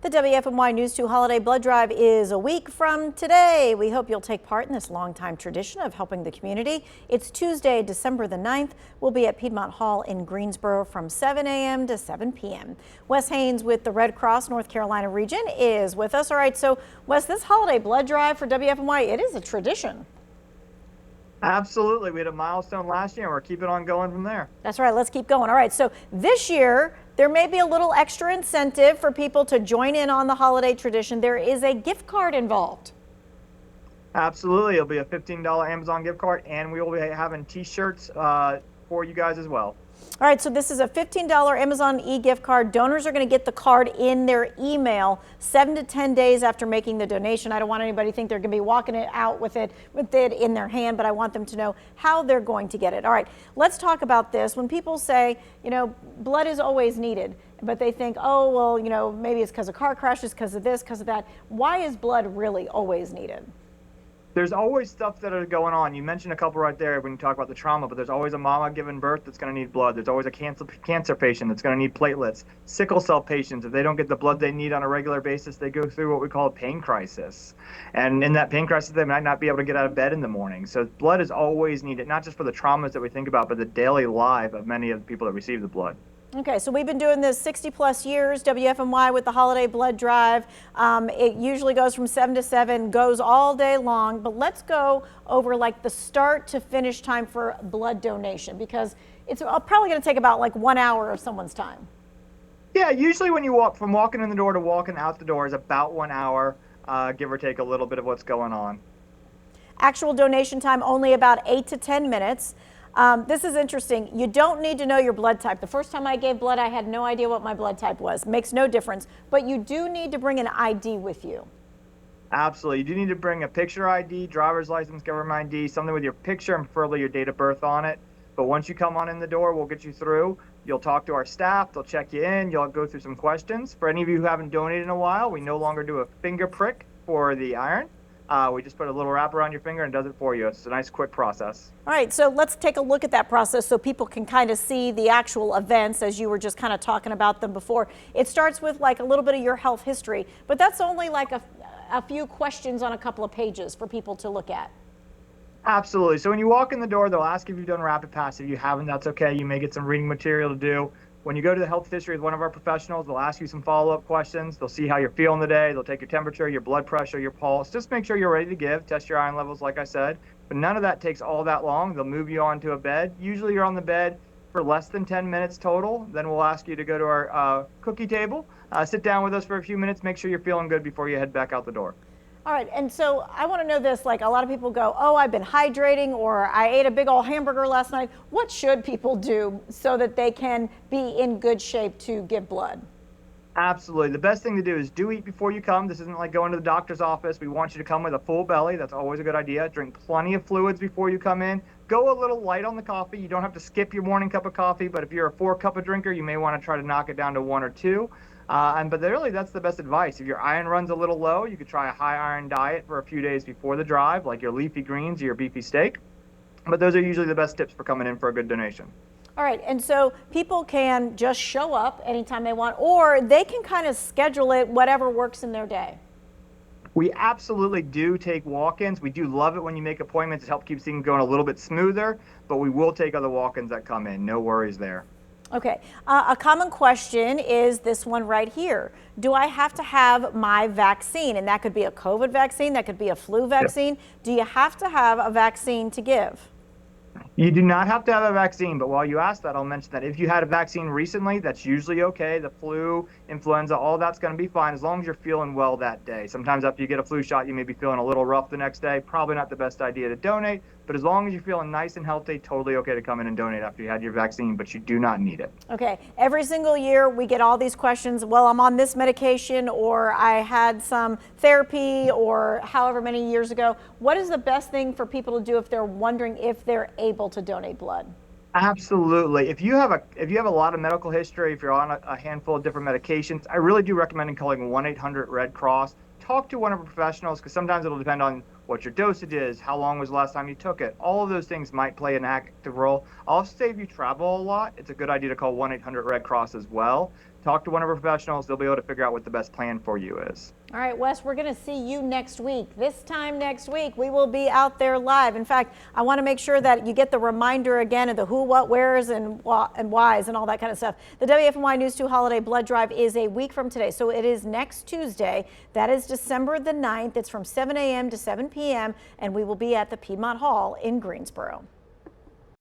The WFMY News 2 Holiday Blood Drive is a week from today. We hope you'll take part in this longtime tradition of helping the community. It's Tuesday, December the 9th. We'll be at Piedmont Hall in Greensboro from 7 a.m. to 7 p.m. Wes Haynes with the Red Cross North Carolina region is with us. All right, so Wes, this holiday blood drive for WFMY, it is a tradition. Absolutely. We had a milestone last year and we're keeping on going from there. That's right. Let's keep going. All right. So this year, there may be a little extra incentive for people to join in on the holiday tradition. There is a gift card involved. Absolutely. It'll be a $15 Amazon gift card and we will be having t-shirts for you guys as well. All right, so this is a $15 Amazon e-gift card. Donors are going to get the card in their email 7 to 10 days after making the donation. I don't want anybody to think they're going to be walking it out with it in their hand, but I want them to know how they're going to get it. All right, let's talk about this. When people say, you know, blood is always needed, but they think, oh, well, you know, maybe it's because of car crashes, because of this, because of that. Why is blood really always needed? There's always stuff that are going on. You mentioned a couple right there when you talk about the trauma, but there's always a mama giving birth that's going to need blood. There's always a cancer patient that's going to need platelets. Sickle cell patients, if they don't get the blood they need on a regular basis, they go through what we call a pain crisis. And in that pain crisis, they might not be able to get out of bed in the morning. So blood is always needed, not just for the traumas that we think about, but the daily life of many of the people that receive the blood. Okay, so we've been doing this 60 plus years, WFMY with the holiday blood drive. It usually goes from 7 to 7, goes all day long, but let's go over like the start to finish time for blood donation, because it's probably going to take about like 1 hour of someone's time. Yeah, usually when you walk from walking in the door to walking out the door is about 1 hour, give or take a little bit of what's going on. Actual donation time only about 8 to 10 minutes. This is interesting. You don't need to know your blood type. The first time I gave blood, I had no idea what my blood type was. Makes no difference. But you do need to bring an ID with you. Absolutely. You do need to bring a picture ID, driver's license, government ID, something with your picture and preferably your date of birth on it. But once you come on in the door, we'll get you through. You'll talk to our staff. They'll check you in. You'll go through some questions. For any of you who haven't donated in a while, we no longer do a finger prick for the iron. We just put a little wrap around your finger and does it for you. It's a nice, quick process. All right, so let's take a look at that process so people can kind of see the actual events as you were just kind of talking about them before. It starts with like a little bit of your health history, but that's only like a few questions on a couple of pages for people to look at. Absolutely. So when you walk in the door, they'll ask if you've done rapid pass. If you haven't, that's okay. You may get some reading material to do. When you go to the health history with one of our professionals, they'll ask you some follow-up questions. They'll see how you're feeling today. They'll take your temperature, your blood pressure, your pulse. Just make sure you're ready to give. Test your iron levels, like I said. But none of that takes all that long. They'll move you onto a bed. Usually you're on the bed for less than 10 minutes total. Then we'll ask you to go to our cookie table, sit down with us for a few minutes, make sure you're feeling good before you head back out the door. All right, and so I want to know this, like a lot of people go, oh, I've been hydrating, or I ate a big old hamburger last night. What should people do so that they can be in good shape to give blood? Absolutely. The best thing to do is do eat before you come. This isn't like going to the doctor's office. We want you to come with a full belly. That's always a good idea. Drink plenty of fluids before you come in. Go a little light on the coffee. You don't have to skip your morning cup of coffee, but if you're a 4-cup drinker, you may want to try to knock it down to 1 or 2. But really, that's the best advice. If your iron runs a little low, you could try a high iron diet for a few days before the drive, like your leafy greens or your beefy steak. But those are usually the best tips for coming in for a good donation. All right, and so people can just show up anytime they want, or they can kind of schedule it, whatever works in their day. We absolutely do take walk-ins. We do love it when you make appointments. It helps keep things going a little bit smoother, but we will take other walk-ins that come in. No worries there. Okay, a common question is this one right here. Do I have to have my vaccine? And that could be a COVID vaccine, that could be a flu vaccine. Yep. Do you have to have a vaccine to give? You do not have to have a vaccine, but while you ask that, I'll mention that if you had a vaccine recently, that's usually okay. The flu, influenza, all that's going to be fine as long as you're feeling well that day. Sometimes after you get a flu shot, you may be feeling a little rough the next day. Probably not the best idea to donate, but as long as you're feeling nice and healthy, totally okay to come in and donate after you had your vaccine, but you do not need it. Okay, every single year we get all these questions. Well, I'm on this medication, or I had some therapy, or however many years ago. What is the best thing for people to do if they're wondering if they're able to donate blood? Absolutely. If you have a lot of medical history, if you're on a handful of different medications, I really do recommend calling 1-800-RED-CROSS. Talk to one of our professionals, because sometimes it'll depend on what your dosage is, how long was the last time you took it. All of those things might play an active role. Also, say if you travel a lot, it's a good idea to call 1-800-RED CROSS as well. Talk to one of our professionals. They'll be able to figure out what the best plan for you is. All right, Wes, we're going to see you next week. This time next week, we will be out there live. In fact, I want to make sure that you get the reminder again of the who, what, wheres, and whys and all that kind of stuff. The WFMY News 2 Holiday Blood Drive is a week from today, so it is next Tuesday. That is December the 9th. It's from 7 a.m. to 7 p.m., and we will be at the Piedmont Hall in Greensboro.